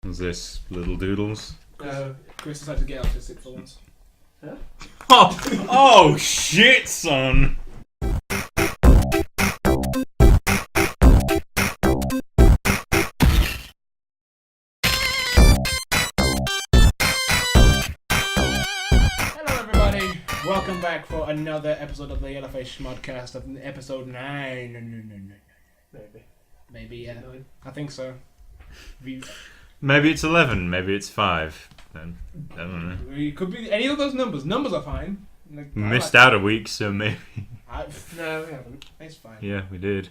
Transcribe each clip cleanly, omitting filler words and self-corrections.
What's this? Little doodles? Chris decided to get autistic for once. Huh? Oh shit, son! Hello everybody, welcome back for another episode of the Yellowface Schmodcast of episode 9. Maybe, yeah. 9. I think so. Maybe it's 11, maybe it's 5. I don't know. It could be any of those numbers. Numbers are fine. Like, Missed out a week, so maybe. No, we haven't. It's fine. Yeah, we did.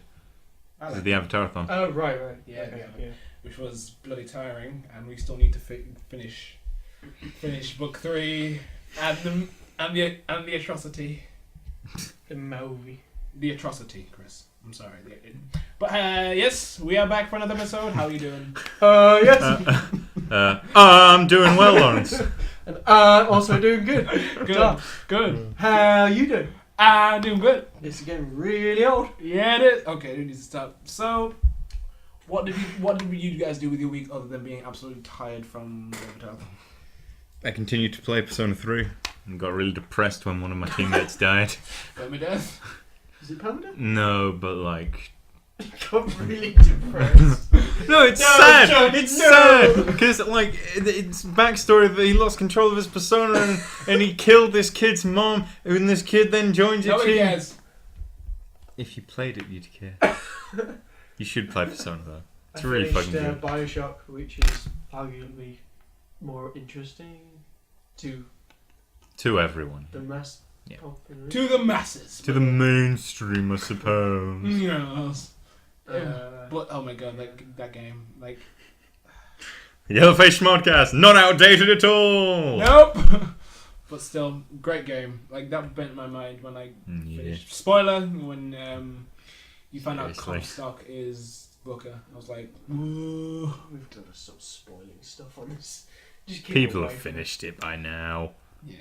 I This like is the Avatar-thon. Oh, right. Yeah, Okay, yeah. Which was bloody tiring, and we still need to finish book 3 and the atrocity. The movie. The atrocity, Chris. I'm sorry. But yes, we are back for another episode. How are you doing? Yes. I'm doing well, Lawrence. And also doing good. Good. How you doing? I'm doing good. It's getting really old. Yeah, it is. Okay, we need to stop. So, what did you guys do with your week other than being absolutely tired from the Avatar? I continued to play Persona 3 and got really depressed when one of my teammates died. Permanent death? Is it permanent? No, but like... Got really depressed. No, it's No, sad. John, It's no. sad because like it's backstory that he lost control of his persona and he killed this kid's mom, and this kid then joins your Nobody team. cares. If you played it, you'd care. You should play Persona though. It's I really finished, fucking good. Bioshock, which is arguably more interesting to To everyone. the mass Yeah. population. To the masses. To the mainstream, I suppose. Yes. But oh my god, that game, like, Yellowface Schmodcast, not outdated at all. nope. But still, great game. Like that bent my mind when I Yeah. finished. Spoiler: when you find out Seriously. Comstock is Booker, I was like, ooh. We've got to stop spoiling stuff on this. Just keep People away have from it. finished it by now. Yeah.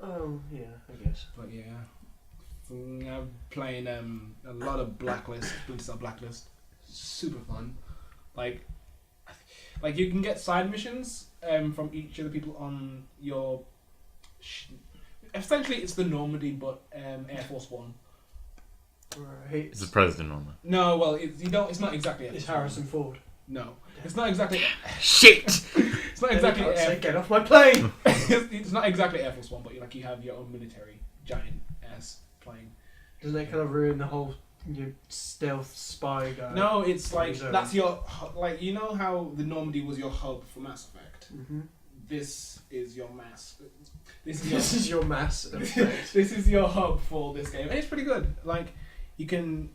Oh yeah, I guess. But yeah, I'm playing a lot of Blacklist, Splinter Cell Blacklist. Super fun. Like you can get side missions from each of the people on your. Essentially, it's the Normandy, but Air Force One. Right. It's the president on that. No, well, it's not exactly. Air It's Force Harrison Ford. One. No, it's not exactly. Shit! It's not exactly. I say, get off my plane. It's not exactly Air Force One, but you have your own military giant ass plane. Doesn't that kind of ruin the whole your stealth spy guy? No, it's like Zone. that's your you know how the Normandy was your hub for Mass Effect. Mm-hmm. This is your mass. This is your mass effect. This is your hub for this game, and it's pretty good. Like you can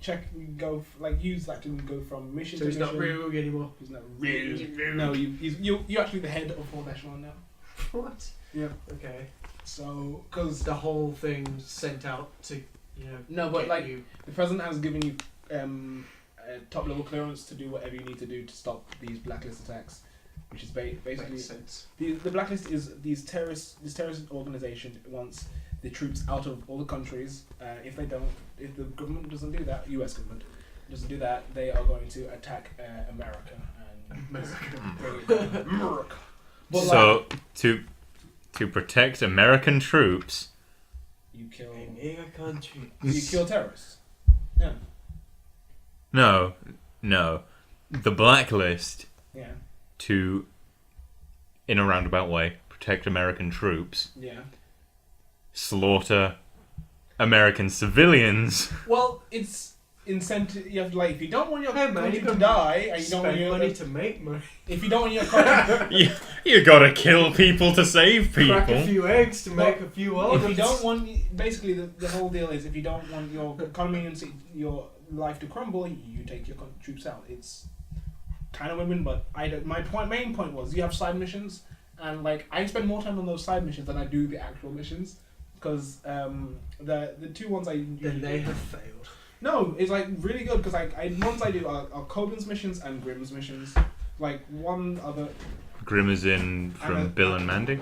use that to go from mission So to he's mission. not Rogue anymore. He's not real. No, you're actually the head of Fourth Echelon now. What? Yeah. Okay. So because The whole thing sent out to no, but get like you. the president has given you top level clearance to do whatever you need to do to stop these blacklist attacks, which is basically Makes sense. the blacklist is this terrorist organization wants the troops out of all the countries. If the government doesn't do that, U.S. government doesn't do that, they are going to attack America and America. But So to protect American troops, you kill country. terrorists. Yeah. no, the blacklist Yeah. to, in a roundabout way, protect American troops, Yeah. slaughter American civilians. Well, it's incentive. You have if you don't want your Hey, man, country you to can die, and you don't want Spend your money to make money. if you don't want your country, you gotta kill people to save Crack a people. few eggs to make a few if olives. you don't want, basically the whole deal is if you don't want your economy and your life to crumble, you take your troops out. It's kind of win-win, but my main point was you have side missions, and I spend more time on those side missions than I do the actual missions, because the two ones I usually Then they have failed. No, it's really good because ones I do are Coben's missions and Grimm's missions. One other. Grimm is in from And Bill and Mandy.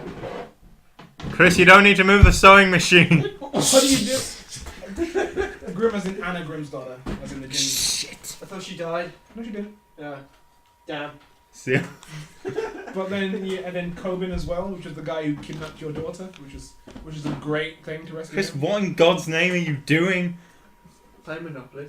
Chris, you don't need to move the sewing machine. What do you do? Grimm as in Anna Grimm's daughter, as in the Jimmy. Shit. I thought she died. No, she didn't. Damn. See? But then and then Coben as well, which is the guy who kidnapped your daughter, which is a great thing to rescue. Chris, him. what in God's name are you doing? Play Monopoly.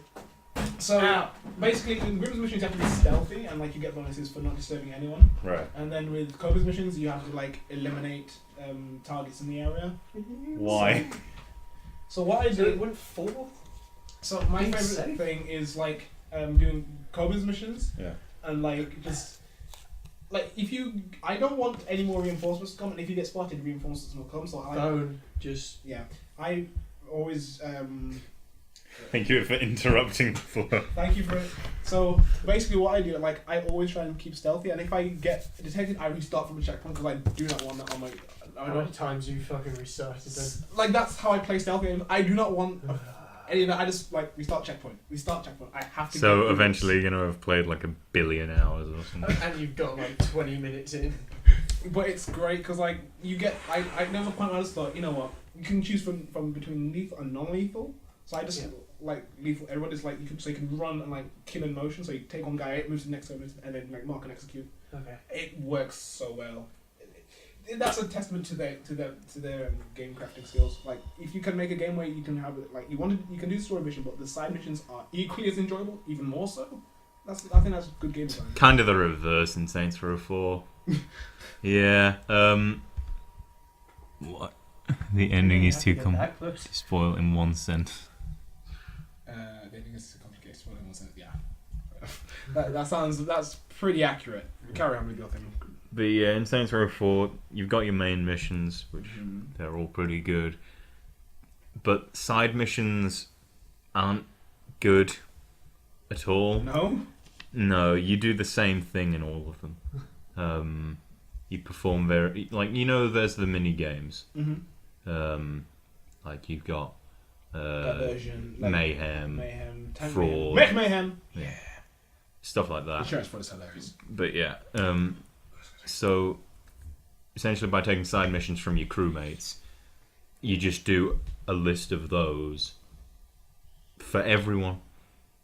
So basically, in Grimm's missions you have to be stealthy, and like you get bonuses for not disturbing anyone. Right. And then with Coben's missions, you have to like eliminate targets in the area. Why? So what I So it did. went 4? So my Being favorite safe. thing is like doing Coben's missions. Yeah. And like just like I don't want any more reinforcements to come, and if you get spotted, reinforcements will come. So Don't just. I always Thank you for interrupting the flow. thank you for it. So basically, what I do, like I always try and keep stealthy, and if I get detected, I restart from a checkpoint because I do not want that on my. I How many don't, times you fucking restarted then? like that's how I play stealthy games. I do not want any of that. I just like restart checkpoint. I have to. So get eventually you're gonna have played like 1 billion hours or something. And you've got like 20 minutes in. But it's great because like you get. I never point. I just thought, you know what, you can choose from between lethal and non-lethal. So I just like lethal. Everybody's like you can run and like kill in motion. So you take one guy, move to the next one, and then like mark and execute. Okay. It works so well. That's a testament to their game crafting skills. Like if you can make a game where you can have it, like you can do the story mission, but the side missions are equally as enjoyable, even more so. I think that's good game design. Kind of the reverse in Saints Row 4. Yeah. What? The ending is too spoiled in one sentence. I think it's complicated. What I want to say. Yeah. That's pretty accurate. Carry on with your thing. But yeah, in Saints Row 4, you've got your main missions, which they're all pretty good. But side missions aren't good at all. No? No, you do the same thing in all of them. You perform very... Like, you know, there's the mini-games. Mm-hmm. Like, you've got... Diversion. Like Mayhem. Tank Fraud. Mayhem. Yeah. Stuff like that. Insurance fraud is hilarious. But yeah, so essentially by taking side missions from your crewmates, you just do a list of those for everyone.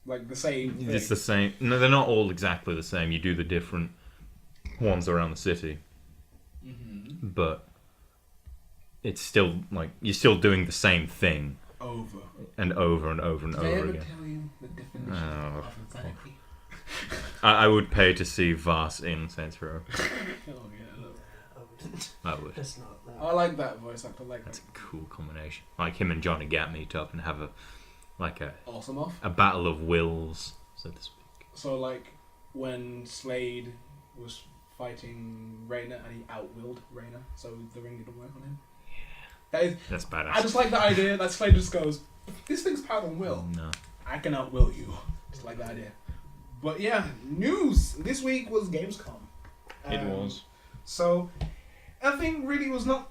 Like the same thing. It's the same. No, they're not all exactly the same. You do the different ones around the city, but it's still like you're still doing the same thing over and over and over and Did I over ever again. tell you the definition of insanity? I would pay to see Voss in Saints Row. Oh yeah, look. I would. That's not that. I like that voice actor. Like That's a cool combination. Like him and Johnny Gat meet up and have a awesome off. a battle of wills, so to speak. So like when Slade was fighting Rayna and he outwilled Rayna, so the ring didn't work on him. Yeah. That's badass. I just like the idea that Slade just goes, this thing's powered on will. No. I can outwill you. Just like the idea. But yeah, news this week was Gamescom. It was. So, everything really was not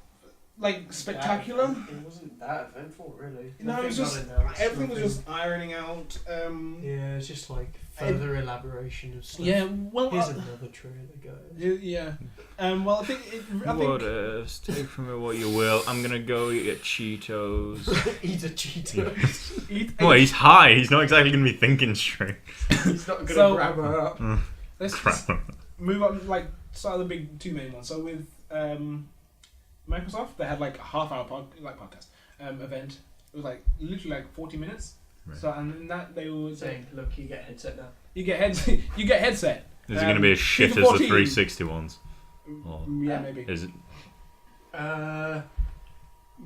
like spectacular. It wasn't that eventful, really. No, it was just everything was just ironing out. Yeah, it's just like further elaboration of stuff. Yeah, well, Here's another trailer, guys. yeah. Well, I think What else? Take from it what you will. I'm gonna go eat Cheetos. He's a Cheeto. Well, he's high. He's not exactly gonna be thinking straight. He's not gonna So- grab her up. Let's Crap. move on. Like start the big two main ones. So with Microsoft, they had like a half-hour podcast event. It was like literally like 40 minutes. Right. So and in that they were Saying, look, you get a headset now. you get headset. Is it gonna be as shit as the 14. 360 ones? Or Yeah, maybe. is it?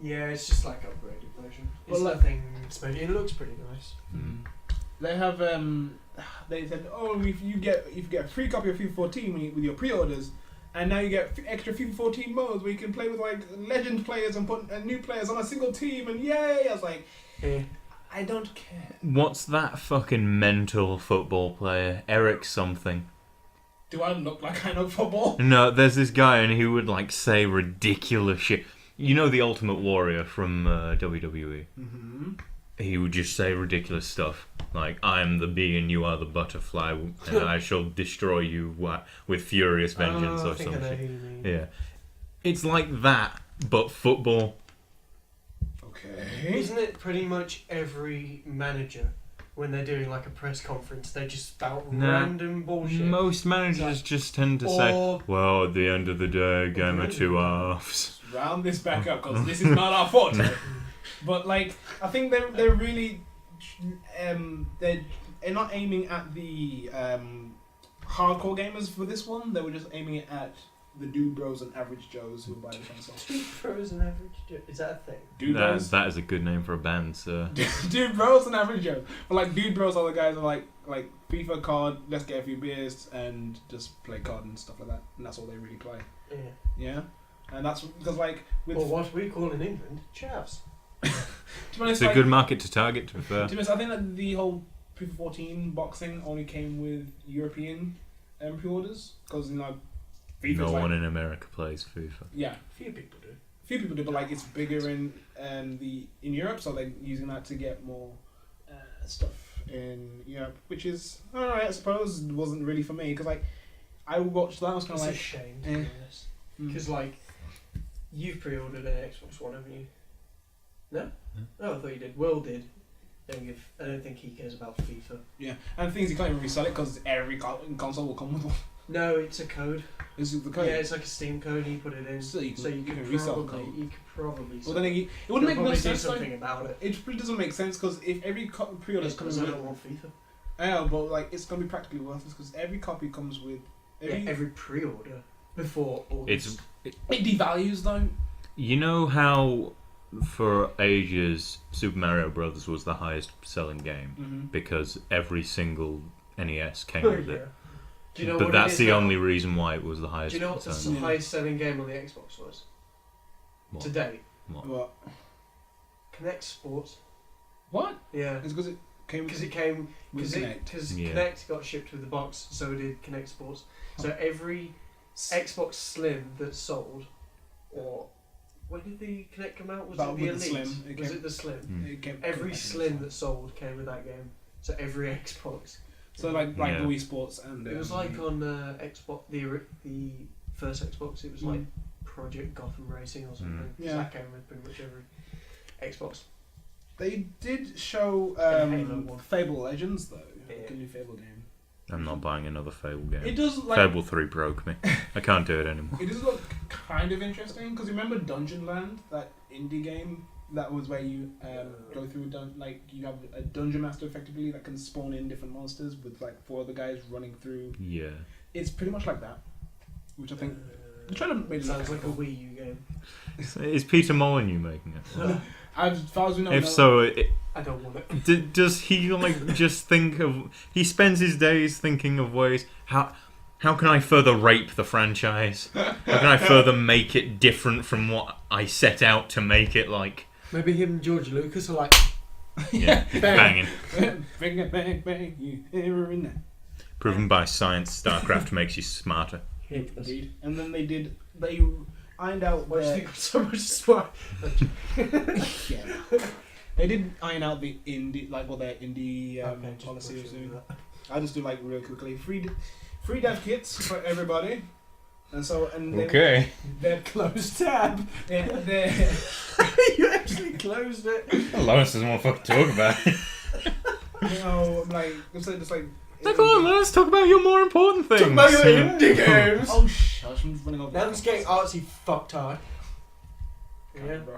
Yeah, it's just like upgraded version. It's Well, nothing special. It looks pretty nice. They have they said, oh, if you get a free copy of FIFA 14 with your pre-orders, and now you get extra FIFA 14 modes where you can play with like legend players and put new players on a single team, and yay! I was like, I don't care. What's that fucking mental football player? Eric something. Do I look like I know football? No, there's this guy and he would like say ridiculous shit. You know the Ultimate Warrior from WWE? Mm-hmm. He would just say ridiculous stuff. Like, I am the bee and you are the butterfly and I shall destroy you with furious vengeance I or think I know something. who you mean. Yeah. It's like that, but football. Okay. Isn't it pretty much every manager when they're doing like a press conference, they just spout Nah. random bullshit. Most managers just tend to say, well, at the end of the day, game of two halves. Round this back up because this is not our fault. But like, I think they're really they're not aiming at the hardcore gamers for this one. They were just aiming it at the dude bros and average joes who buy the console. Dude bros and average Joe. Is that a thing? Dude bros. That is a good name for a band, sir. Dude bros and average joes. But like dude bros are the guys who are like FIFA card. Let's get a few beers and just play card and stuff like that. And that's all they really play. Yeah. Yeah. And that's because like with Or what we call in England, chavs. to be honest, It's a good market to target, to be fair. To be honest, I think that the whole FIFA 14 boxing only came with European pre-orders because FIFA's No like, one in America plays FIFA. yeah, Few people do. few people do, but like it's bigger in Europe, so they're using that to get more stuff in Europe, which is alright. I suppose it wasn't really for me because like I watched that. I was kind It's of a like, shame to be honest. Because like, you've pre-ordered an Xbox One, haven't you? No? Oh, I thought you did. Will did. I don't think he cares about FIFA. yeah, and the things you can't even resell it because every console will come with one. No, it's a code. This is the code. Yeah, it's like a Steam code. You put it in, So you can could resell probably code. you could probably. Well, then it wouldn't make no do sense. something about it. It really doesn't make sense because if every pre-order comes Because I with, don't want FIFA. I know, but like it's gonna be practically worthless because every copy comes with Every pre-order before all It's it devalues though. You know how for ages Super Mario Brothers was the highest selling game because every single NES came with it. Do you know But what that's it is the now? only reason why it was the highest Do you know what the selling. highest selling game on the Xbox was? What? To date? What? Kinect Sports. What? Yeah. It's because it came Because it came with Kinect. because Yeah. Kinect got shipped with the box, so did Kinect Sports. So every Xbox Slim that sold, or when did the Kinect come out? Was That it the with the Elite? Slim. It Was came- it the Slim? Mm. It came Every back Slim in the that sold came with that game. So every Xbox. So like Yeah. the Wii Sports and It was like on Xbox, the first Xbox. It was like Project Gotham Racing or something. Yeah. That came with pretty much every Xbox. they did show And Halo one. Fable Legends though. Yeah. Like a new Fable game. I'm not buying another Fable game. It does like Fable 3 broke me. I can't do it anymore. it does look kind of interesting because remember Dungeon Land, that indie game that was where you go through you have a dungeon master effectively that can spawn in different monsters with like 4 other guys running through. Yeah. It's pretty much like that, which I think the trailer made it Sounds look like a cool. Wii U game. Is Peter Molyneux making it? As far as we know, If no. so, I don't want it. does he like just think of? He spends his days thinking of ways how can I further rape the franchise? How can I further make it different from what I set out to make it like? Maybe him and George Lucas are like, Yeah, banging. Bang, bang, bang, you hear in that. Proven by science, Starcraft makes you smarter. Indeed. And then they ironed out why do you their, think I'm so much smart? yeah. They did iron out the indie, their indie Okay, just policy was bullshit doing. with that. I'll just do like real quickly. Free dev kits for everybody. And so Okay. they're Close tab. they're You actually closed it. Lawrence doesn't want to fucking talk about it. just like Come on, let's talk about your more important things. Talk about your indie games. oh shush, I'm running over. Now it's getting artsy fucktard. Yeah, bro.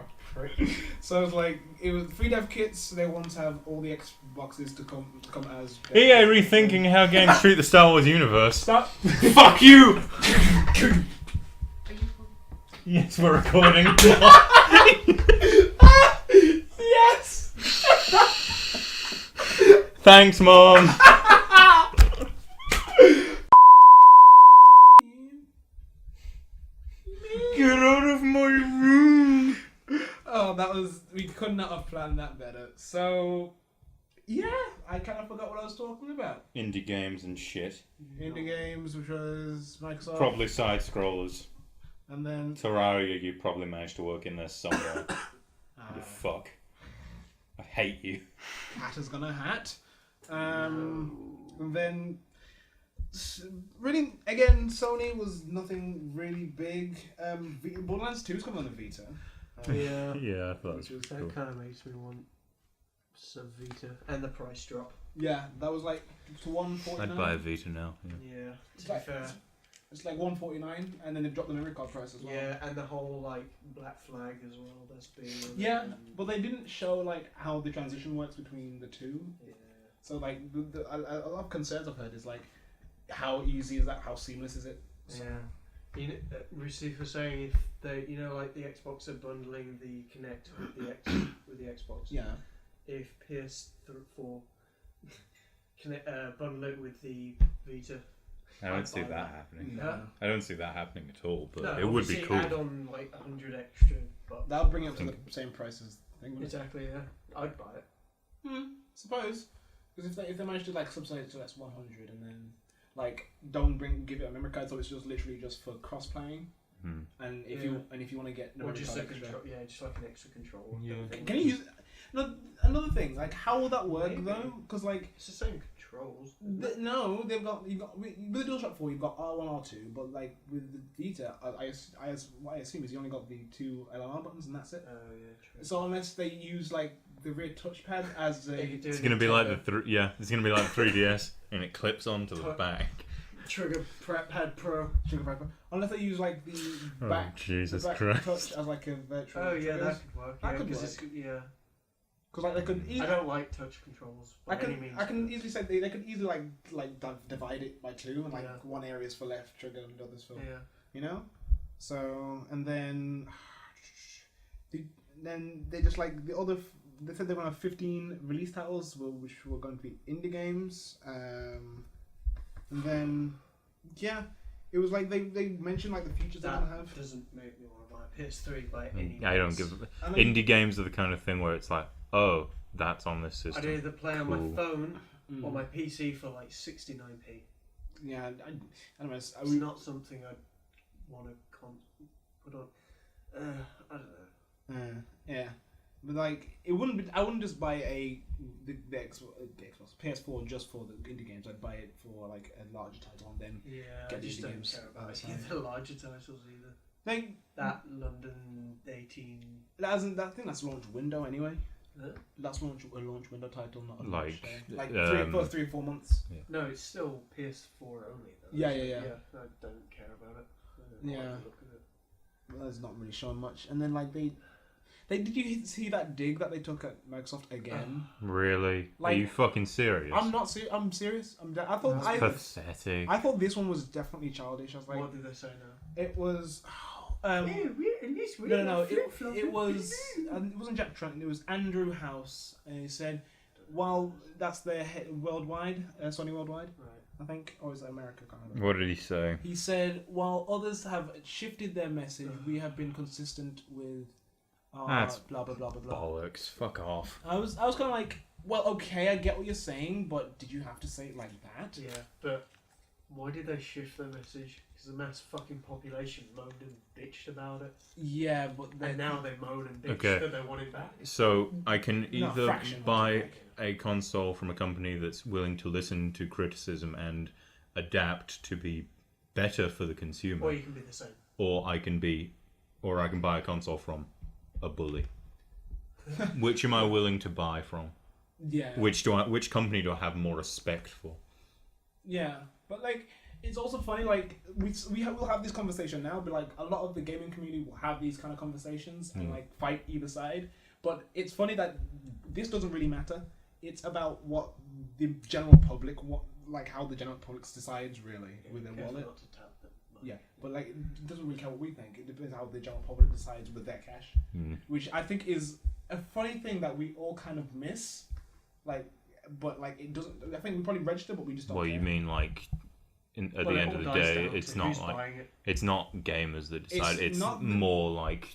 So it's like it was free dev kits. They want to have all the Xboxes to come as EA rethinking how games treat the Star Wars universe. Stop. Fuck you! Yes, we're recording. Yes. Thanks, Mom. Get out of my room. Oh, we could not have planned that better. So, yeah, I kind of forgot what I was talking about. Indie games and shit. Indie games, which was Microsoft, Probably side scrollers. and then Terraria, you probably managed to work in there somewhere. You fuck. I hate you. Hat is gonna hat. And then really, again, Sony was nothing really big. Borderlands 2 is coming on the Vita. Yeah. Yeah, I thought Which was That kind of makes me want some Vita and the price drop. Yeah, that was like to $149. I'd buy a Vita now. Yeah. Yeah, It's to be like, fair. it's like $149, and then they've dropped the memory card price as well. Yeah, and the whole like Black Flag as well. That's been. Yeah, but they didn't show like how the transition works between the two. Yeah. So like a lot of concerns I've heard is like, how easy is that? How seamless is it? So, Yeah. You know, Receive was saying if they, you know, like the Xbox are bundling the Kinect with the Xbox. yeah. If PS4 bundle it with the Vita. I don't I'd see buy that happening. Huh? I don't see that happening at all, but No, it would be obviously cool. Add on like 100 extra. But That'll bring it up to the same price as the thing. exactly, yeah. I'd buy it. Suppose, because if they manage to like subsidize it to that's 100, and then like give it a memory card, so it's just literally just for cross playing. And if you want to get the Or memory just card a extra. control, just like an extra controller. Yeah. Can you use? No, another thing, like how will that work Maybe. though? Because like It's the same controls. no, you've got with the DualShock 4, you've got R1, R2, but like with the Vita, what I assume is you only got the two LMR buttons and that's it. Oh yeah, true. So unless they use like the rear touchpad as They a could do It's a gonna be like Nintendo it's gonna be like 3DS, and it clips onto the Touch. back. Trigger Pad Pro. sugar piper, unless they use like the Oh, back, Jesus the back Christ. touch as like a virtual. Oh yeah, triggers. that could work. That Yeah, could 'cause work. it's yeah. Because like they could. I don't like touch controls. I By any means. can easily say they could easily divide it by two, and like Yeah. one area is for left trigger and the others for Yeah. you know. So and then they just like the other. They said they were going to have 15 release titles, which were going to be indie games. And then yeah, it was like they mentioned like the features they're going to That have. doesn't make me want to buy a PS3 by any means. I don't give. And then- Indie games are the kind of thing where it's like, oh, that's on this system. I'd either play on Cool. my phone or Mm. my PC for like 69p. Yeah, I don't know. It's not something I'd want to put on. I don't know. Yeah, but like it wouldn't be. I wouldn't just buy the Xbox PS4 just for the indie games. I'd buy it for like a larger title and then Yeah, Get I just indie don't games care on about the any side. of the larger titles either. like That London 18. that isn't. I think that's launch window anyway. Huh? That's a launch window title, not a Like, launch, like um, 3 or 4 months. No, it's still PS4 only though. Yeah, so, yeah. I don't care about it. I don't Yeah. like the look of it. Well, that's not really showing much. And then like they did you see that dig that they took at Microsoft again? Really? Like, are you fucking serious? I'm not serious. I'm serious. I thought That's Pathetic. I thought this one was definitely childish. I was like, What did they say now? it was. No, It was. It wasn't Jack Trent. It was Andrew House, and he said, "While that's their worldwide, Sony worldwide, Right. I think, or is it America? I can't remember." What did he say? He said, "While others have shifted their message, we have been consistent with That's blah blah blah blah blah." Bollocks. Fuck off. I was kind of like, well, okay, I get what you're saying, but did you have to say it like that? Yeah, but why did they shift their message? Because the mass fucking population moaned and bitched about it. Yeah, but And now they moan and bitch Okay. that they want it back. So I can Not a either fraction, buy a console from a company that's willing to listen to criticism and adapt to be better for the consumer, Or you can be the same. or I can buy a console from a bully. Which am I willing to buy from? yeah, Which company do I have more respect for? yeah, but like. It's also funny, like we'll have this conversation now, but like a lot of the gaming community will have these kind of conversations and like fight either side. But it's funny that this doesn't really matter. It's about what the general public, how the general public decides really with their Careful wallet. not to tap them. Yeah, but like it doesn't really care what we think. It depends how the general public decides with their cash, which I think is a funny thing that we all kind of miss. But it doesn't. I think we probably register, but we just don't. Well, care. you mean like at Well, the it end all of the dies day, down it's to not who's like buying it. it's not gamers that decide. It's not the- more like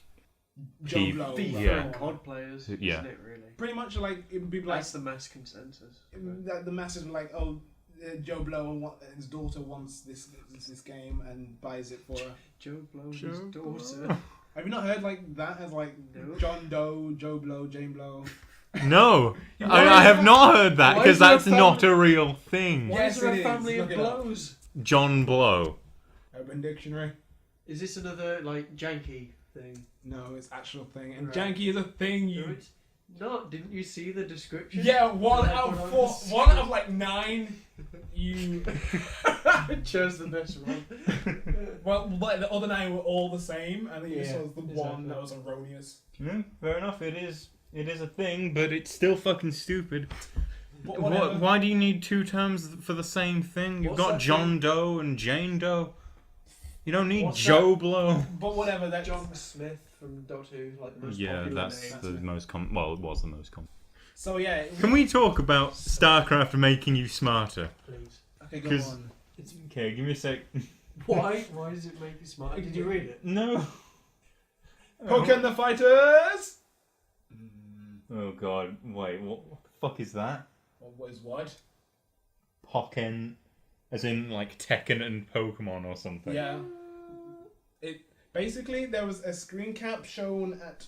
Joe people- Blow, FIFA Yeah. and COD players, Yeah. isn't it really? Pretty much like it would be like That's the mass consensus. the masses were like, oh, Joe Blow and his daughter wants this game and buys it for her. Joe Blow's Joe daughter. Have you not heard like that as like No. John Doe, Joe Blow, Jane Blow? No, Why I is have that- not heard that why because is there a that's not family- a real thing. Why Yes, is there it a is. family of Look it up. blows? John Blow. Urban Dictionary. Is this another like janky thing? No, it's actual thing, and Right. janky is a thing. No, You it's No, didn't you see the description? Yeah, one out of 4, 1 out of like 9. You chose the best one. well, like the other 9 were all the same, and then you Yeah, saw the one exactly. that was erroneous. Yeah, fair enough. It is a thing, but it's still fucking stupid. But whatever. Why do you need 2 terms for the same thing? You've What's got that John thing? Doe and Jane Doe. You don't need What's Joe Blow. But whatever. That's John Smith from Doctor Who, like the most Yeah, popular that's name. the most common. Well, it was the most common. so. Yeah. Can we talk about StarCraft making you smarter? Please. Okay, go 'Cause- on. Okay, give me a sec. Why? Why does it make you smart? Did you read it? No. Pokken the Fighters. Oh god, wait, what the fuck is that? What is what? Pokken, as in like Tekken and Pokemon or something. Yeah. It basically there was a screen cap shown at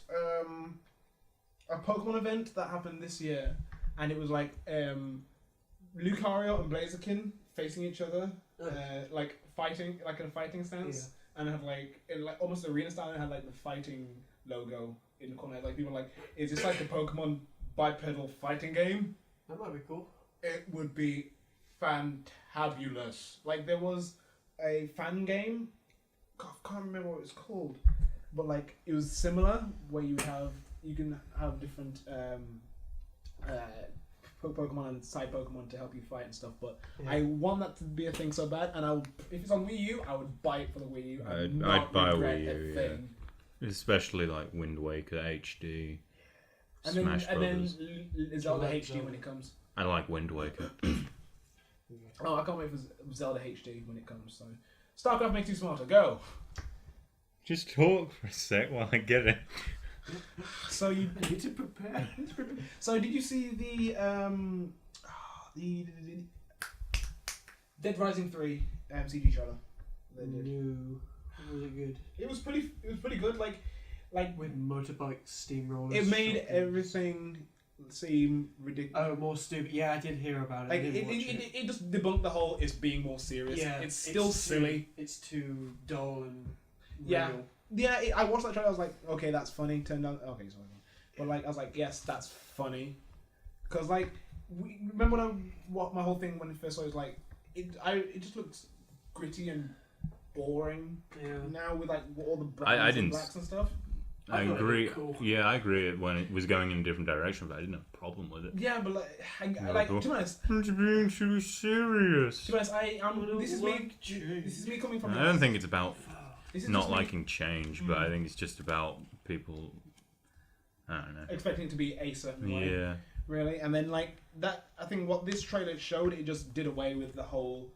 a Pokemon event that happened this year, and it was like Lucario and Blaziken facing each other, like fighting, like in a fighting stance, and it had like in like almost arena style. And it had like the fighting logo in the corner. Like people were like, is this like the Pokemon bipedal fighting game? That might be cool. It would be fantabulous. Like there was a fan game. God, I can't remember what it's called, but like it was similar where you can have different Pokemon and side Pokemon to help you fight and stuff. But I want that to be a thing so bad, and if it's on Wii U, I would buy it for the Wii U. I'd buy a regret Wii U, thing. Especially like Wind Waker HD, And Smash then Brothers. Zelda like HD Zelda. when it comes. I like Wind Waker. Oh, I can't wait for Zelda HD when it comes. So, Starcraft makes you smarter. Go. Just talk for a sec while I get it. So you need to prepare. So did you see the Dead Rising 3 CG trailer? They did. No. Was it good? It was pretty good. Like With motorbike steamrollers. it made shotguns. everything seem ridiculous. Oh, more stupid. Yeah, I did hear about it. Like I didn't watch it. it just debunked the whole it's being more serious. Yeah, it's still too- silly. It's too dull and Yeah. real. Yeah, I watched that trailer. I was like, okay, that's funny. Turned out, okay, sorry. But like, I was like, yes, that's funny. Because like, remember what my whole thing when it first saw it was like, it just looks gritty and boring Yeah. now with like all the browns I and didn't blacks and stuff. I thought it agree. looked cool. Yeah, I agree when it was going in a different direction, but I didn't have a problem with it. Yeah, but like, Yeah, like cool. to be honest, It's being too serious. to be honest, this is me. Like change. This is me coming from. I don't think it's about this is not just me liking change, but I think it's just about people. I don't know. expecting it to be a certain way. Yeah. Really, and then like that. I think what this trailer showed, it just did away with the whole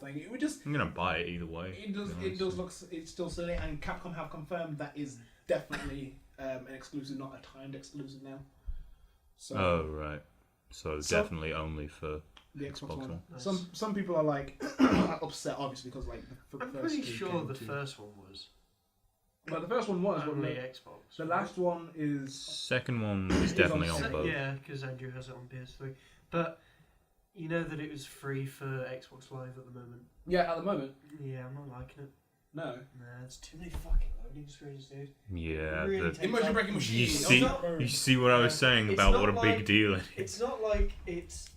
thing. It would just. I'm gonna buy it either way. It does. to be It does honest. look. It's still silly, and Capcom have confirmed that is definitely an exclusive, not a timed exclusive now. So Oh right. So So- definitely only for. the Xbox Xbox One. One. Nice. Some people are like upset, obviously, because like the I'm first pretty two sure came the to- first one was But the first one was. But only the Xbox. last one is. Second one was It's definitely on on both. Yeah, because Andrew has it on PS3. But you know that it was free for Xbox Live at the moment. Yeah, at the moment, Yeah, I'm not liking it. no. Nah, it's too many fucking loading screens, dude. Yeah. Really the- takes Emotion up- breaking machine. you see, not- you see what I was saying It's about not what a like- big deal it is. It's not like it's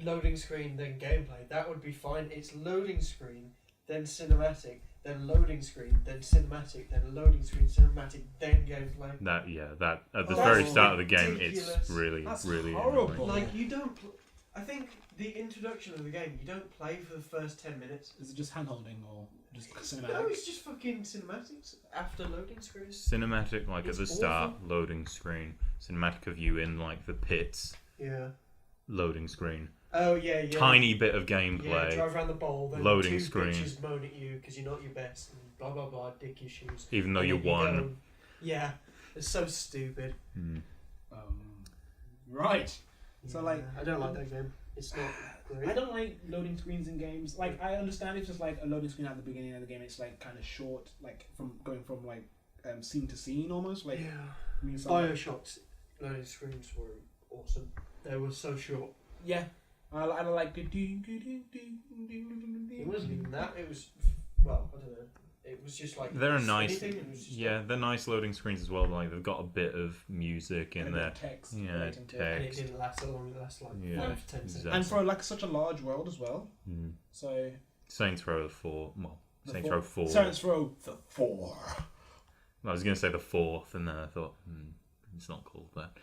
loading screen then gameplay. That would be fine. It's loading screen, then cinematic, then loading screen, then cinematic, then loading screen, cinematic, then gameplay. That at the Oh, very that's start of the game, ridiculous. it's really, That's really horrible. annoying. Like you don't. I think the introduction of the game, you don't play for the first 10 minutes. Is it just hand holding or just cinematic? No, it's just fucking cinematics after loading screens. Cinematic, like It's at the start, loading screen. Cinematic of you in like the pits, Yeah. loading screen. Oh yeah, yeah. Tiny bit of Yeah, gameplay, drive around the bowl, then loading two screen. bitches moan at you because you're not your best, and blah blah blah, dick your shoes. even though And you then go won. and- yeah, it's so stupid. Right. So, Yeah, like- I don't like that game. It's not great. I don't like loading screens in games. Like, I understand it's just like a loading screen at the beginning of the game. It's like kind of short, like from going from like scene to scene almost. Like, Yeah. I mean, so, like, Bioshock's loading screens were awesome. They were so short. yeah. I like. It wasn't even that. It was, well, I don't know. It was just like They're nice. anything, and it was just Yeah, they're nice loading screens as well. Like they've got a bit of music in And there. text. Yeah, relating to it. and it text. didn't last so long. It lasted like Yeah, 5 to 10 seconds. exactly. And for like such a large world as well. Mm. So Saints Row 4. Well, the Saints four- Row 4. Saints Row the 4. I was going to say the 4th, and then I thought, it's not called that.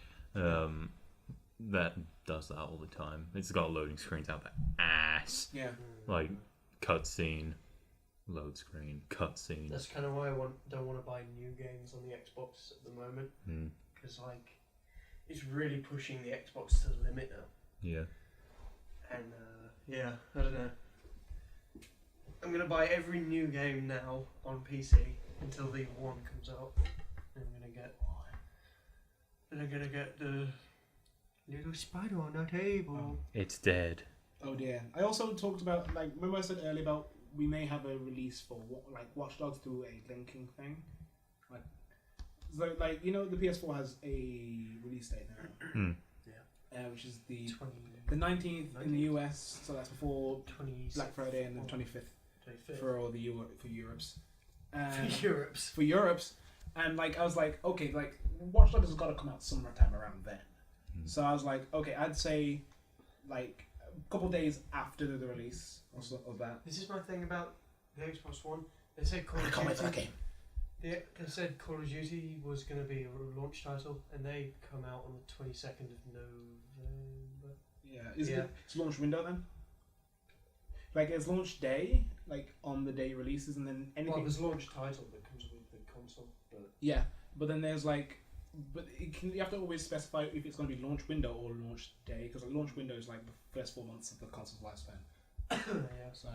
That does that all the time. It's got loading screens out the ass. Yeah. Like, cutscene, load screen, cutscene. That's kind of why I don't want to buy new games on the Xbox at the moment, because like it's really pushing the Xbox to the limit now. Yeah. And yeah, I don't know. I'm gonna buy every new game now on PC until the 1 comes out. And I'm gonna get the little spider on the table. It's dead. Oh dear. I also talked about, like, remember I said earlier about we may have a release for like Watch Dogs through a linking thing. Like, so, like, you know, the PS4 has a release date now. Which is the 19th in the US, so that's before 20 Black Friday, and then 25th for all the for Europe's. For Europe's, and like I was like, okay, like Watch Dogs has got to come out summertime around then. So I was like, okay, I'd say like a couple days after the release of that. This is my thing about the Xbox One. They said Call of Duty. They said Call of Duty was going to be a launch title, and they come out on the 22nd of November. Yeah, it's launch window then? Like it's launch day, like on the day it releases, and then anything. Well, there's launch title that comes with the console, but yeah, but then there's like, you have to always specify if it's going to be launch window or launch day, because a launch window is like the first 4 months of the console's lifespan. yeah. So.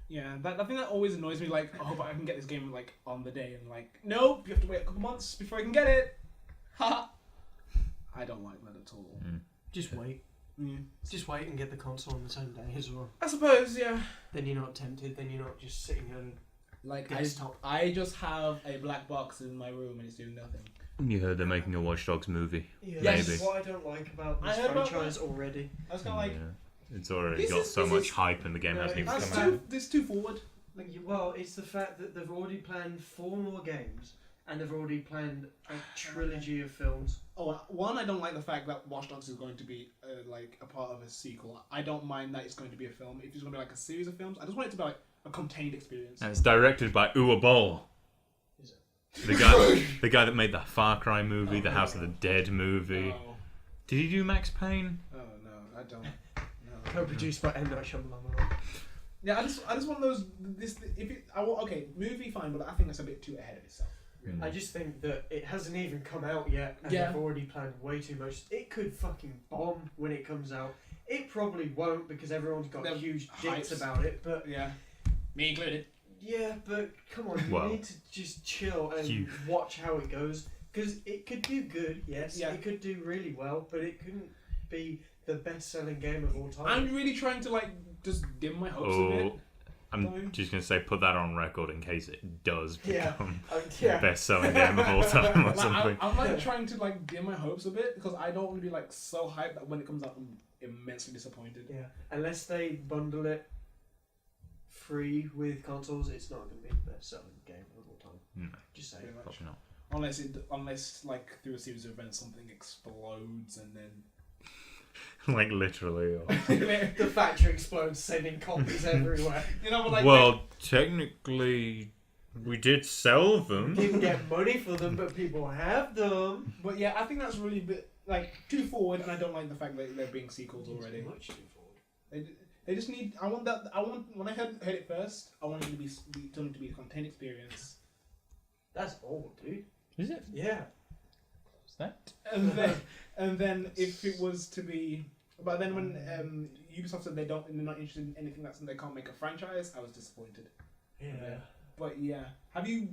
Yeah, I think that always annoys me. Like, I hope I can get this game like on the day, and like, nope, you have to wait a couple months before I can get it. Ha! I don't like that at all. Just wait. Yeah. Just wait and get the console on the same day as well. I suppose, yeah. Then you're not tempted. Then you're not just sitting on like desktop. I just have a black box in my room and it's doing nothing. You heard they're making a Watch Dogs movie. Yeah, Yes. that's what I don't like about this franchise already. I was kind of like, it's already got so much hype and the game hasn't even come out. this too forward. Like, well, it's the fact that they've already planned 4 more games and they've already planned a trilogy of films. Oh, one, I don't like the fact that Watch Dogs is going to be like a part of a sequel. I don't mind that it's going to be a film. If it's going to be like a series of films, I just want it to be like a contained experience. And it's directed by Uwe Boll. Is it? The guy that made the Far Cry movie, the House of the Dead movie. Oh. Did he do Max Payne? Oh no, I don't. No. Co-produced by M. Night Shyamalan. Yeah, I just want those. Okay, movie fine, but I think that's a bit too ahead of itself. I just think that it hasn't even come out yet, and they've already planned way too much. It could fucking bomb when it comes out. It probably won't because everyone's got They're huge dicks hypes. about it. But Yeah, me included. yeah, but come on, you need to just chill and watch how it goes because it could do good. Yes, it could do really well, but it couldn't be the best-selling game of all time. I'm really trying to like just dim my hopes a bit. I'm just going to say put that on record in case it does become the best-selling game of all time or something. I'm like trying to like dim my hopes a bit because I don't want to be like so hyped that when it comes out I'm immensely disappointed. Yeah, unless they bundle it free with consoles, it's not going to be the best-selling game of all time. No, just saying. probably not. Unless like through a series of events something explodes and then. Like literally. Or... the factory explodes, sending copies everywhere. You know, like well, technically, we did sell them. Didn't get money for them, but people have them. But yeah, I think that's really bit like too forward, and I don't like the fact that they're being sequels already. Much too forward. They just need. I want when I heard it first. I wanted it to be a contained experience. That's old, dude. Is it? Yeah. What's that? And then if it was to be, but then when Ubisoft said they're not interested in anything they can't make a franchise, I was disappointed. Yeah. But yeah, have you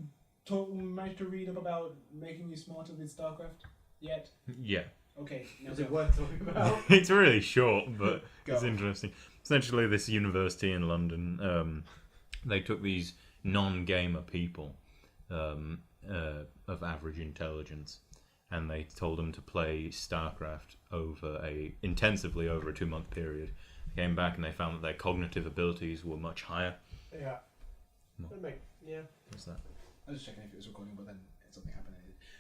managed to read up about making you smarter with Starcraft yet? Yeah. Okay. Is it worth talking about? It's really short, but Go. It's interesting. Essentially, this university in London, they took these non-gamer people of average intelligence, and they told them to play Starcraft intensively over a 2-month period. They came back and they found that their cognitive abilities were much higher. Yeah. That Yeah. What's that? I was just checking if it was recording, but then something happened.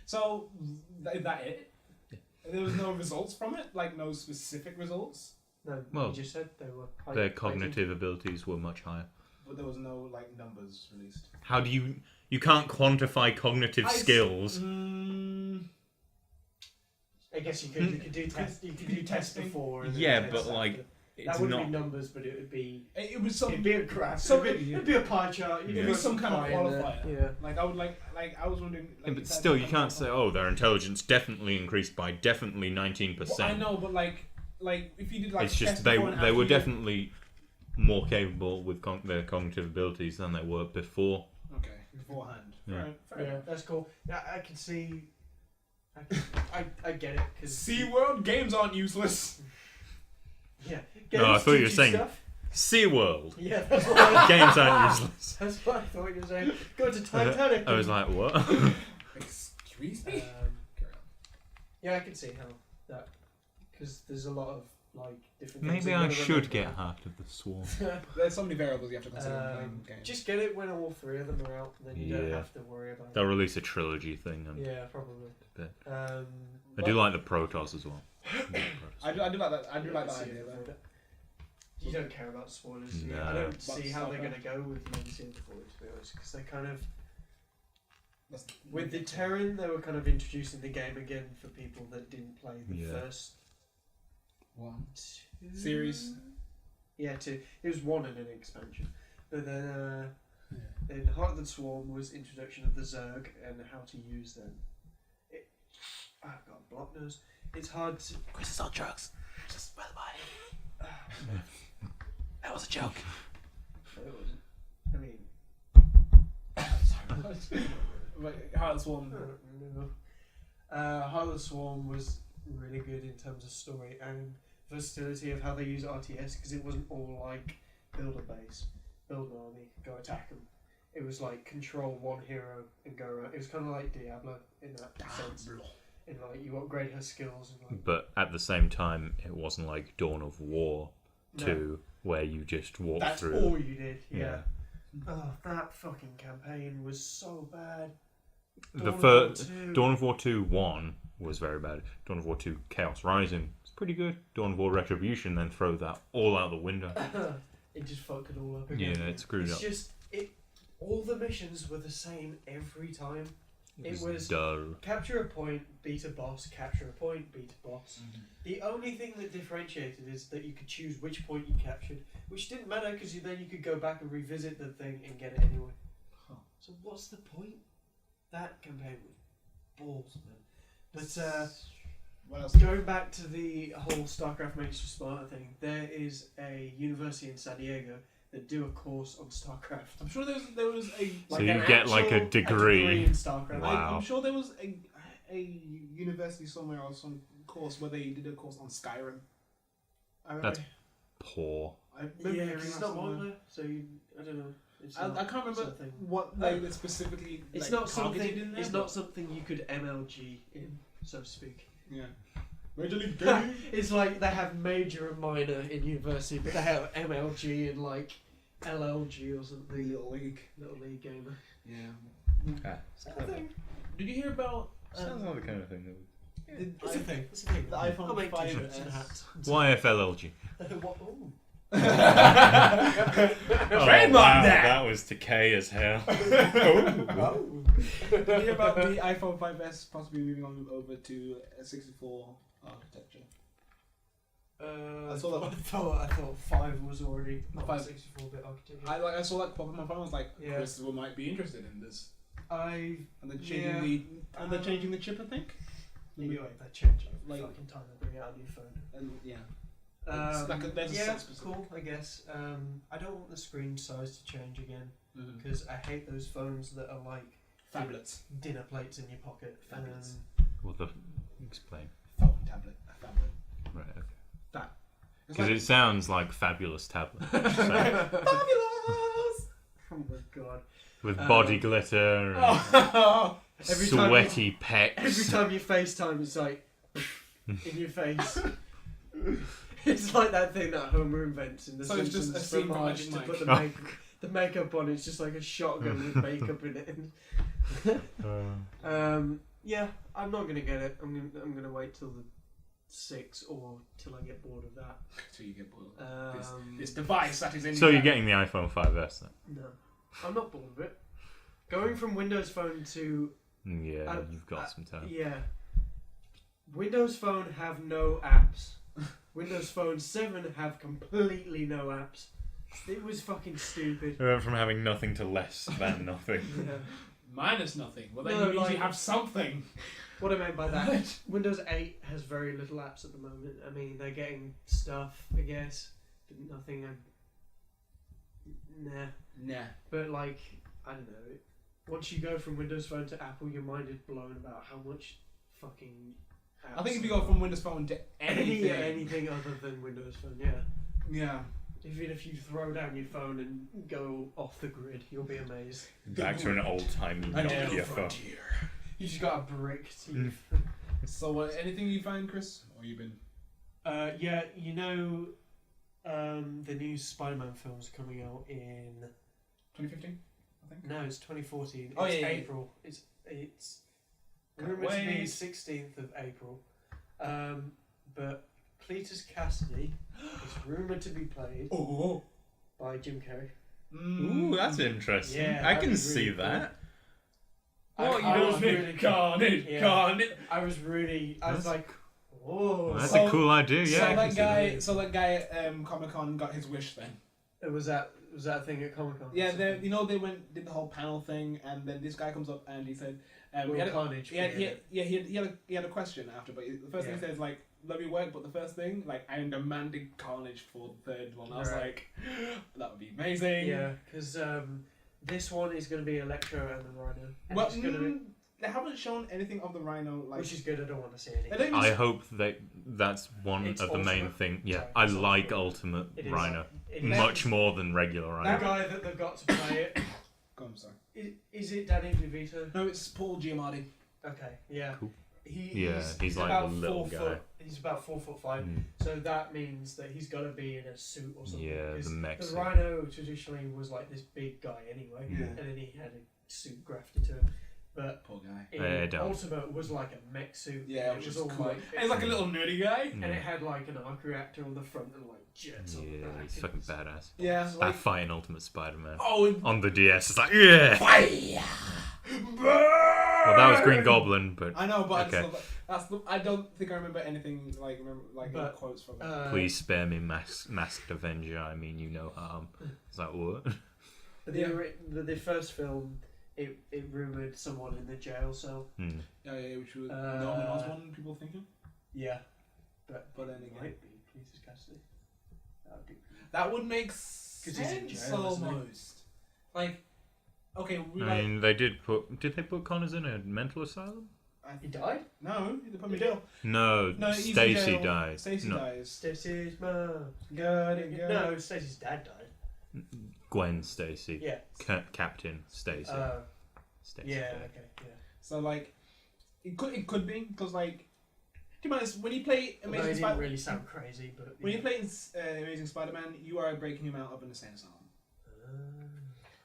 So, is that it? Yeah. There was no results from it? Like, no specific results? No, Well, you just said they were high Their rated. cognitive abilities were much higher. But there was no, like, numbers released. How do you... You can't quantify cognitive skills. I guess you could do tests. You could do tests before. And then Yeah, tests but after. like... That It's wouldn't not... be numbers, but it would be. It was some... It'd be a graph. So It'd be a pie chart. It'd be some kind of qualifier. Yeah. Like, I would like... I was wondering... Like, Yeah, but is that still, you some kind can't of say, oh, their intelligence definitely increased by definitely 19%. Well, I know, but like if you did like... It's just tests they before and were after, definitely more capable with their cognitive abilities than they were before. Okay, beforehand. Yeah. Fair enough. That's cool. Yeah, I can see. I get it because SeaWorld games aren't useless. yeah. No, I thought you were teach saying stuff. SeaWorld. Yeah, that's what I, Games aren't useless. that's what I thought you were saying. Go to Titanic. I was like, what? Excuse me. Um, Carry on. yeah, I can see how that because there's a lot of like different. things Maybe that I you should gotta get remember. Heart of the Swarm. There's so many variables you have to consider when playing games. Just get it when all three of them are out, and then you don't Yeah. have to worry about They'll it. release a trilogy thing. And Yeah, probably. But I But do like the Protoss as well. I do like that. I do yeah, like can that see idea it though. before. You don't care about spoilers. No. Yeah, I don't But see how they're Starcraft. going to go with Legacy and Void, to be honest, because they kind of That's with the Terran, they were kind of introducing the game again for people that didn't play the Yeah. first one. two Series? Yeah, two. It was one and an expansion, but then Heart of the Swarm was introduction of the Zerg and how to use them. I've got a block nose. It's hard to. Chris is on drugs. Just by the by. That was a joke. It wasn't. I mean, Sorry. Heart of the Swarm. Heart of the Swarm was really good in terms of story and versatility of how they use RTS because it wasn't all like build a base, build an army, go attack them. It was like control one hero and go around. It was kind of like Diablo in that sense. In like you upgrade her skills and like. But at the same time, it wasn't like Dawn of War 2, where you just walk That's through. all you did. Yeah. Yeah. Oh, that fucking campaign was so bad. The Dawn of first War 2. Dawn of War 2 1 was very bad. Dawn of War 2 Chaos Rising was pretty good. Dawn of War Retribution then throw that all out the window. It just fucked it all up again. Yeah, it screwed It's up. just all the missions were the same every time. It was dull. capture a point, beat a boss, capture a point, beat a boss. Mm-hmm. The only thing that differentiated is that you could choose which point you captured, which didn't matter because then you could go back and revisit the thing and get it anyway. Huh. So what's the point? That campaign was balls, man. But What else? going back to the whole Starcraft makes you smarter thing, there is a university in San Diego that do a course on Starcraft. I'm sure there was a. So you get like a degree. in Starcraft. Wow. I'm sure there was a university somewhere or some course where they did a course on Skyrim. That's poor. I remember Yeah, hearing because it's that not somewhere. multiplayer, so I don't know. It's I not can't remember something. what No. they specifically. It's like, not targeted something. in there. It's but- not something you could MLG in, so to speak. Yeah. Major League Gaming. It's like they have major and minor in university, but they have MLG and like LLG or something. Little League. Little League Gamer. Yeah. Did you hear about? Sounds like the kind of thing that would... It's a thing. It's a thing. The iPhone I'll make 5S. t-shirts and hats. YFLLG. What? Ooh. Trademark that! That was decay as hell. Oh. Did you hear about the iPhone 5S possibly moving on over to a 64 architecture? I I saw that- I thought 5 was already The on 5 64-bit architecture. I saw that pop up on my phone. I was like, Yeah. Christopher might be interested in this. I And they're changing the chip, I think. anyway, that changed Like- fucking time to bring out a new phone. And yeah. It's like there's a yeah, set specific. cool. I guess. I don't want the screen size to change again Mm-hmm. because I hate those phones that are like Phablets. dinner plates in your pocket. Phablets. Well, explain. Phone tablet. A phablet. Right, okay. It's Because like, it sounds like fabulous tablet. So, fabulous! Oh my god! with body glitter and Oh. Every time sweaty pecs. Every time you FaceTime, it's like in your face. It's like that thing that Homer invents in The So it's Simpsons just a for scene from Marge Magic to put the Mike. make the makeup on it's just like a shotgun with makeup in it. Yeah, I'm not gonna get it. I'm gonna wait till the 6 or till I get bored of that. Till you get bored of this device that is in. So you're getting the iPhone 5S then? No, I'm not bored of it. Going from Windows Phone to Yeah, you've got some time. yeah. Windows Phone have no apps. Windows Phone 7 have completely no apps. It was fucking stupid. We went from having nothing to less than nothing. Yeah. Minus nothing. Well, then No, you usually like- have something. What I meant by that, Windows 8 has very little apps at the moment. I mean, they're getting stuff, I guess, but nothing. Nah. Nah. But like, I don't know. Once you go from Windows Phone to Apple, your mind is blown about how much fucking. Apps I think if you go from Windows Phone to anything other than Windows Phone, yeah. Yeah. Even if you throw down your phone and go off the grid, you'll be amazed. Back to an old-timey Nokia phone. You just got a brick teeth. So, anything you find, Chris? Or you been? Yeah, you know, the new Spider-Man film's coming out in 2015, I think. No, it's 2014. Oh, It's yeah. April. It's Can't rumored to be wait. 16th of April. But Cletus Cassidy is rumored to be played Oh. by Jim Carrey. Ooh, that's interesting. Yeah, I that'd can be see really that. I- What, you I don't was think- really- Carnage, Yeah. carnage. I was That's- like, oh. That's So- a cool idea, yeah. I can see that. So that guy at Comic-Con got his wish then. Was that a thing at Comic Con? Yeah, they did the whole panel thing, and then this guy comes up and he said, Will he had a- Carnage. he had a question after, but the first thing he Yeah. says like, love your work, but the first thing, like, I am demanding Carnage for the third one. I was Right. like, that would be amazing. Yeah, because this one is going to be Electro and the Rhino. And Well, it's gonna be, they haven't shown anything of the Rhino, like, which is good. I don't want to see anything. I don't even I hope that's one It's of the main Ultimate. thing. Yeah, Sorry, I it's like Ultimate. Ultimate It is. Rhino It is- much more than regular The Rhino. guy that they've got to play it. Go on, sorry. Is it Danny DeVito? No, it's Paul Giamatti. Okay, yeah. Cool. He's he's like about a little 4 guy. foot. He's about 4'5", Mm. so that means that he's got to be in a suit or something. Yeah, 'cause the mech suit. Rhino traditionally was like this big guy anyway, Yeah. and then he had a suit grafted to him. But Poor guy. in don't. Ultimate was like a mech suit. Yeah, and which it was is all cool. like, And he's like a little nerdy guy. and it had like an arc reactor on the front and like jets on the Yeah, back. he's It fucking was- badass. Yeah. It's That fight in Ultimate Spider-Man Oh, on the DS is like, yeah. fire! Well, that was Green Goblin, but I know, but Okay. I don't think I remember anything like But, quotes from it. please spare me, Masked Avenger. I mean, you know harm. It's like what? But Yeah. the first film, it rumored someone in the jail cell. Hmm. Yeah, which was Uh, Norman Osborn. People thinking, Yeah, but then it again, might be Cletus Cassidy. That would be that would make 'Cause he's in sense jail, isn't he? almost. Like, okay, we I like. mean, did they put Connors in a mental asylum? He died? No, they put him in jail. No, No, he's in Stacy jail. died. Stacey No, dies. Stacey's mom. Got it. No, Stacey's dad died. Gwen Stacy. Yeah. Captain Stacy. Stacy. Yeah, died. okay, yeah. So like, it could be because like, to be honest, when you play Although Amazing it didn't Spider, really sound crazy, but when you play Amazing Spider-Man, you are breaking him out of an insane asylum.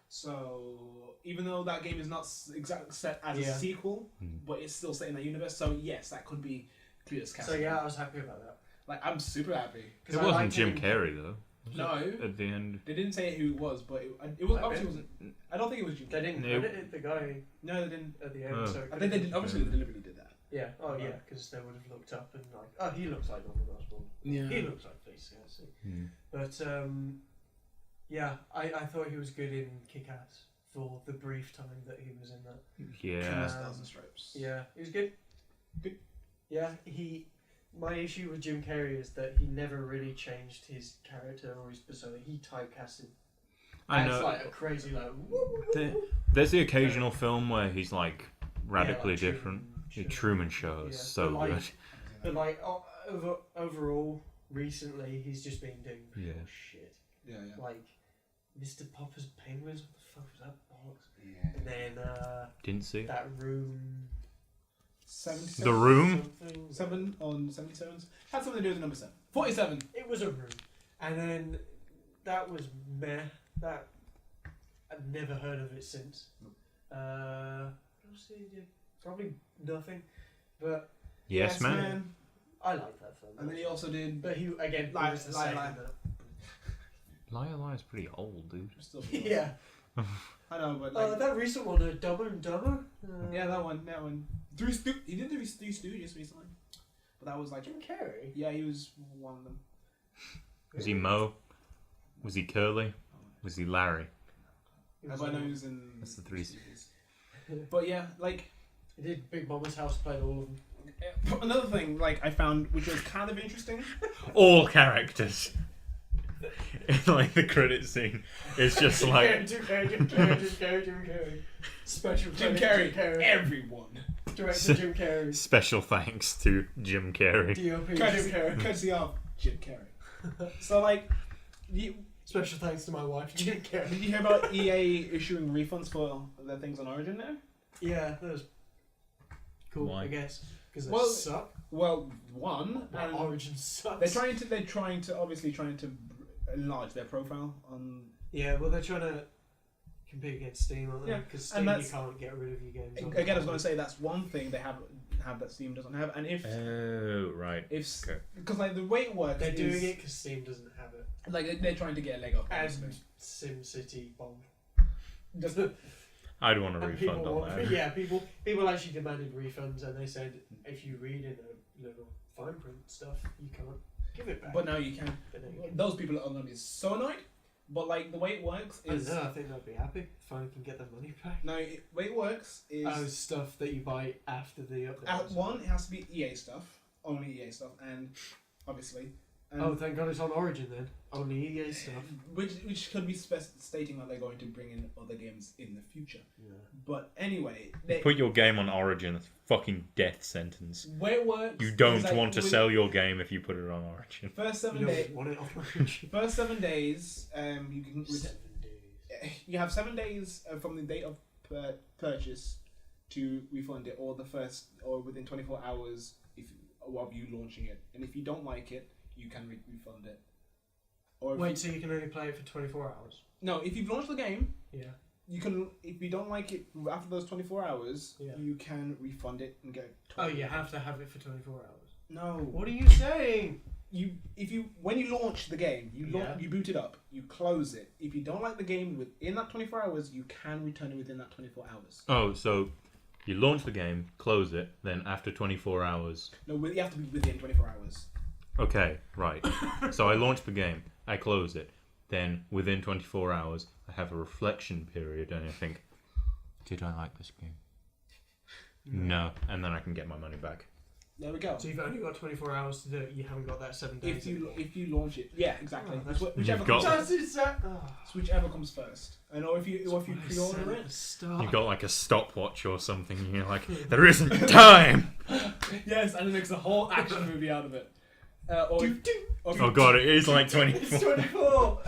So even though that game is not exactly set as Yeah. a sequel, Hmm. but it's still set in that universe. So yes, that could be Cletus So Cassidy. yeah, I was happy about that. Like I'm super happy. It wasn't Jim Carrey though. was No. it, at the end. They didn't say who it was, but it was I obviously bet. wasn't. I don't think it was Jim. They didn't No. credit the guy No, they didn't. at the end, Oh. so it I think they did. Obviously, they deliberately did that. Yeah. Oh yeah, because they would have looked up and like, oh, he looks like Norman Osborn. Yeah. He looks like Cletus Cassidy. Hmm. But yeah, I thought he was good in Kick-Ass for the brief time that he was in that. Yeah. Thousand Stripes. Yeah, he was good. Good. Yeah, my issue with Jim Carrey is that he never really changed his character or his persona. He typecasted. I as know. like a crazy like. There's the occasional film where he's like radically like different. Truman Show is Yeah, so but, like, good. But like overall, recently he's just been doing Yeah. shit. Yeah, yeah. Like Mr. Popper's Penguins. What the fuck was that bollocks? Yeah. And then Didn't see it. that Room. 77? The Room? Something. 7 on 77s. Had something to do with the number 7. 47. It was a Room, and then that was meh. That I've never heard of it since. What else did he do? Probably nothing. But Yes, man. I like that film. And then he also did. But he again, Liar, he was the Liar, same. Liar. Liar Liar's pretty old, dude. Still Yeah. I know, but like, That recent one, Dumber and Dumber. yeah, that one. He did Three Stooges recently, but that was like Jim Carrey. Yeah, he was one of them. Was he Mo? Was he Curly? Was he Larry? As I know, he was in. That's the Three Stooges. But yeah, like He did Big Mama's House, played all of them. another thing, like I found, which was kind of interesting. All characters. Like the credit scene, it's just like Jim Carrey. Special Jim credit, Carrey, everyone. Director Jim Carrey. special thanks to Jim Carrey. DOP Jim Courtesy, Carrey. courtesy of Jim Carrey. So like, Special thanks to my wife, Jim Carrey. did you hear about EA issuing refunds for their things on Origin now? Yeah, that was cool. Why? I guess because they Well, suck. Well, one, My and Origin sucks. they're trying to obviously trying to enlarge their profile on. Yeah, well, they're trying to compete against Steam, aren't they? Yeah, Because and Steam, you that's- can't get rid of your games. on Again, I was the going to say that's one thing they have that Steam doesn't have, and if Oh right. Okay. because like the way it works, They're doing is, it because Steam doesn't have it. like they're trying to get a leg up. And obviously. SimCity bombed. Just, I'd want a And refund people on that. Yeah, people actually demanded refunds, and they said if you read in a little fine print stuff, you can't give it back. but now you can. But now you can. Those people are going to be so annoyed. But like the way it works I is don't know, I think they'd be happy. Finally can get their money back. no. The way it works is Stuff that you buy after the update. one, it has to be EA stuff, only EA stuff, and obviously. And Oh, thank God it's on Origin then. Only EA stuff. which could be stating that they're going to bring in other games in the future. Yeah. But anyway, Put your game on Origin. That's a fucking death sentence. where it works, You don't is like want to with sell your game if you put it on Origin. first You 7 don't days. want it on Origin. First 7 days, you can 7 days. you have 7 days from the date of purchase to refund it, or within 24 hours of you launching it. And if you don't like it, you can refund it. Or Wait, so you can only play it for 24 hours? no, if you've launched the game, Yeah. you can. If you don't like it after those 24 hours, Yeah. you can refund it and get. Oh, you have to have it for 24 hours. No. What are you saying? When you launch the game, Yeah. you boot it up, you close it. If you don't like the game within that 24 hours, you can return it within that 24 hours. Oh, so you launch the game, close it, then after 24 hours. No, you have to be within 24 hours. Okay, right. So I launch the game, I close it, then within 24 hours I have a reflection period and I think, did I like this game? No, and then I can get my money back. There we go. So you've only got 24 hours to do it. You haven't got that 7 days. If you launch it, yeah, exactly. Oh, that's- Whichever You've got- comes, Oh. it's whichever comes first. And or if you pre-order it, You've got like a stopwatch or something, and you're like, there isn't time! yes, and it makes a whole action movie out of it. Oh god, it is like 24. It's 24!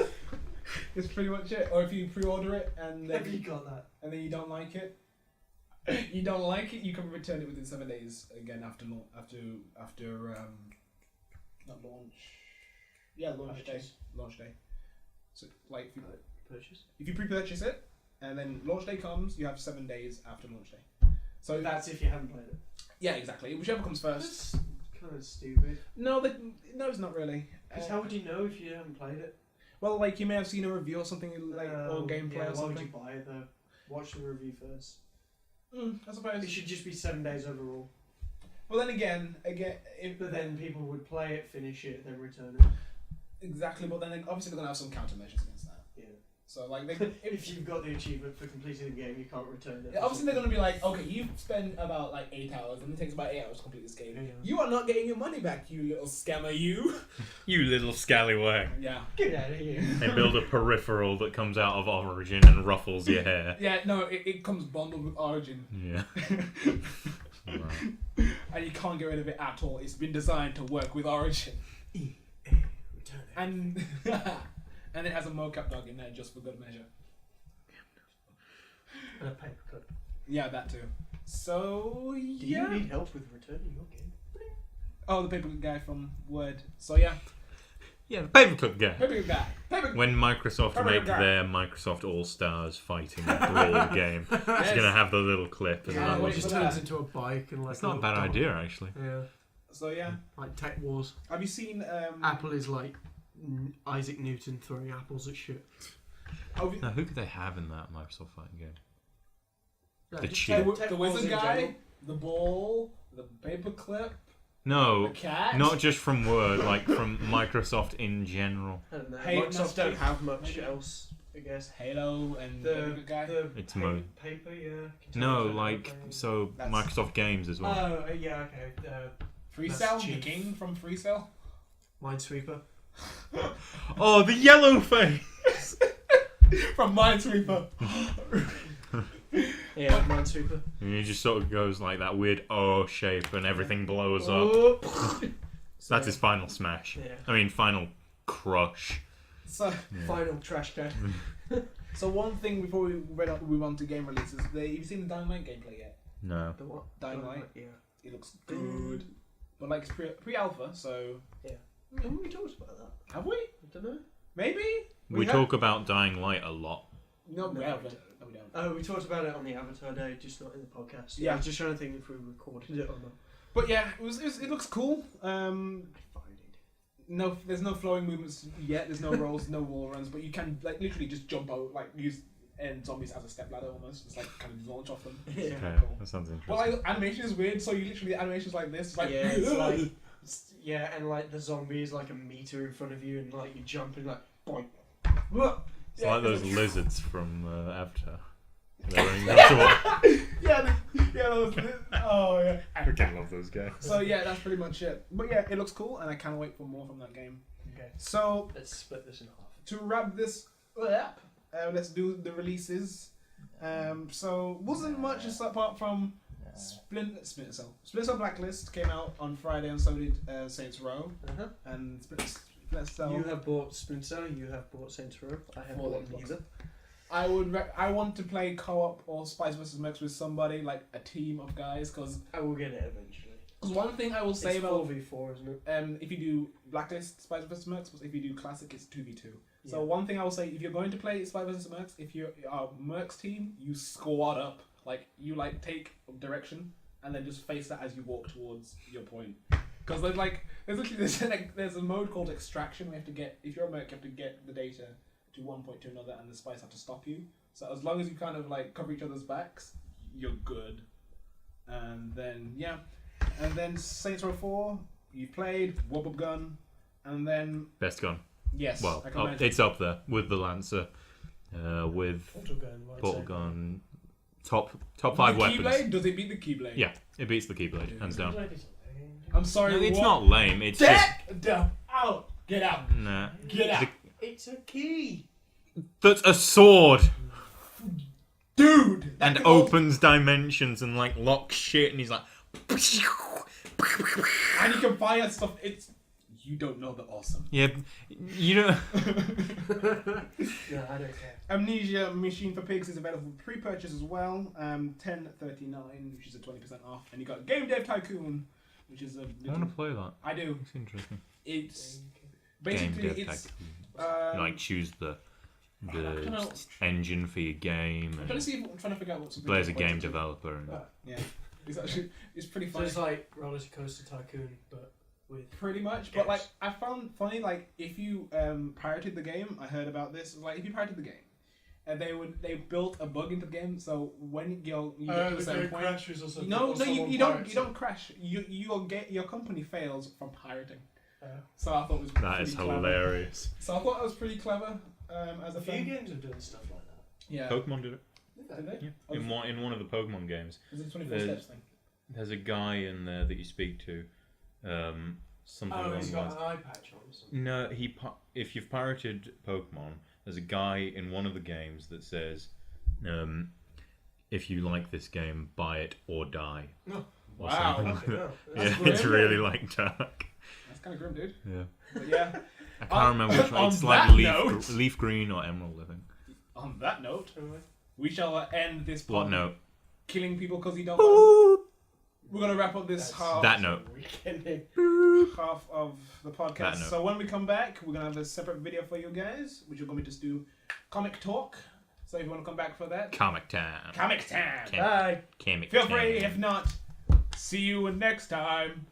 It's pretty much it. Or if you pre-order it and Have you then, got that? and then you don't like it, you can return it within 7 days again after not launch. Yeah, launch day. Purchase. Launch day. So like Purchase? if you pre-purchase it and then launch day comes, you have 7 days after launch day. So That's if you haven't played it. yeah, exactly. Whichever comes first. That's kind of stupid. No, it's not really. Because how would you know if you haven't played it? Well, like you may have seen a review or something like or gameplay yeah, or why would you something. buy it though? Watch the review first. I suppose. It should just be 7 days overall. Well, then again, if But then people would play it, finish it, then return it. exactly. But then obviously they're gonna have some countermeasures against that. Yeah. So like, If you've got the achievement for completing the game, you can't return it. obviously they're gonna be like, okay, you've spent about like 8 hours, and it takes about 8 hours to complete this game. Yeah. You are not getting your money back, you little scammer, you. You little scallywag. Yeah. Get out of here. They build a peripheral that comes out of Origin and ruffles your hair. Yeah. No, it comes bundled with Origin, Yeah. Right. and you can't get rid of it at all. It's been designed to work with Origin, Return it. and and it has a mocap dog in there just for good measure. And a paper cut. Yeah, that too. So Do yeah. you need help with returning your game? Oh, the paper guy from Word. So yeah. Yeah, the paperclip guy. Paperclip guy. When Microsoft Paperclip make guy. their Microsoft All Stars fighting at the wall game, it's gonna have the little clip. And Yeah, that wait It just for turns that. into a bike and like. It's not a bad idea, actually. Yeah, So yeah, like Tech Wars. have you seen? Apple is like Isaac Newton throwing apples at shit. have you- Now, who could they have in that Microsoft fighting game? Yeah, The just cheat. the wizard guy, the ball, the paperclip, No, the cat. not just from Word, like from Microsoft in general. I don't know. Hey, Microsoft don't Nasty. have much Maybe. else, I guess. Halo and The paperclip guy. It's paper, yeah. No, Container like playing. so That's- Microsoft games as well. Oh, yeah, okay. Freecell, that's the cheap. king from Freecell. Minesweeper. Oh, the yellow face! From Minesweeper. Yeah, Minesweeper. And he just sort of goes like that weird O shape, and everything blows up. Oh. That's his final smash. Yeah. I mean, final crush. So, Yeah. Final trash can. so one thing before we move on to game releases, you've seen the Dying Light gameplay yet? No. The what? Dying Light. Yeah. It looks good, but like it's pre-alpha, so Haven't we talked about that? have we? I don't know. Maybe. We have- talk about Dying Light a lot. No, we No, haven't. we don't. No, we don't. Oh, we talked about it on the Avatar Day, just not in the podcast. Yeah. I was just trying to think if we recorded it or not. But yeah, it looks cool. I find it. No, there's no flowing movements yet. There's no rolls, no wall runs, but you can like literally just jump out, like use zombies as a step ladder almost. It's like kind of launch off them. It's Yeah. kinda Okay, cool. that sounds interesting. Well, like animation is weird. So you literally the animation's like this. It's like Yeah, it's like yeah, and like the zombie is like a meter in front of you, and like you jump and like boing. It's Yeah, like those it's lizards from Avatar. They're running up to what? those, oh yeah. I freaking love those guys. So yeah, that's pretty much it. But yeah, it looks cool, and I can't wait for more from that game. Okay. So Let's split this in half. to wrap this up, let's do the releases. So wasn't much apart from Splinter Cell Blacklist came out on Friday, and so did Saints Row. Uh-huh. And Splinter Cell. You have bought Splinter Cell, you have bought Saints Row. I have For bought Xbox. neither. I want to play co-op or Spice vs. Mercs with somebody, like a team of guys, because I will get it eventually. one thing I will say It's about 4v4, isn't it? if you do Blacklist Spice vs. Mercs, but if you do Classic, it's 2v2. So Yeah. one thing I will say, if you're going to play Spice vs. Mercs, if you're a Mercs team, you squad up, like you like take direction and then just face that as you walk towards your point. Because there's literally there's a mode called extraction. We have to get, if you're a Merc, you have to get the data to one point to another, and the Spice have to stop you. So as long as you kind of like cover each other's backs, you're good. And then and then Saints Row 4, you've played Whoop Up Gun, and then Best gun. yes, Well, I can imagine. it's up there with the Lancer, with Portal gun, right? Portal Gun. Top The 5 weapons. Keyblade? Does it beat the Keyblade? Yeah, it beats the Keyblade, hands down. I'm sorry. No, it's what? not lame. It's just Get down, out, get out, nah. get out, It's a key. That's a sword dude. and thing also- opens dimensions and like locks shit, and he's like. and you can fire stuff. It's you don't know the awesome. Yeah, you know. No, I don't care. Amnesia Machine for Pigs is available for pre-purchase as well. $10.39, which is a 20% off, and you got Game Dev Tycoon, which is a. I want to play that. I do. It's interesting. It's Game basically Dev it's. Tycoon. You like choose the I don't know. engine for your game, I'm trying to and see if I'm trying to figure out what's. play as a game developer. And Yeah, it's actually pretty So funny. it's like Roller Coaster Tycoon, but with Pretty much, but like I found funny, like if you pirated the game, I heard about this. Like if you pirated the game, and they built a bug into the game, so when you get to a certain point, crashes or something. no, or someone you pirates don't crash. Your company fails from pirating. it. So I thought it was that is pretty clever. hilarious. So I thought it was pretty clever as a A few thing. games have done stuff like that. Yeah. Pokemon did it. Did they? Yeah. Oh, In one of the Pokemon games, Is it 24 There's- steps thing? there's a guy in there that you speak to. Something Oh, along he's the got lines. an eye patch on or something. No, if you've pirated Pokemon, there's a guy in one of the games that says, if you like this game, buy it or die. No. Or Wow. something like Okay, that. no. That's Yeah, it's grim. really like dark. That's kind of grim, dude. Yeah. But yeah. I can't remember which one. on It's that like note- leaf green or emerald, I think. On that note, we shall end this What pod note? killing people because you don't. Boop. We're gonna wrap up this That's- half. That note. Weekend. half of the podcast. That note. So when we come back, we're gonna have a separate video for you guys, which we're going to just do comic talk. So if you want to come back for that, Comic time. comic time. Cam- Bye. Comic Feel time. free. If not, see you next time.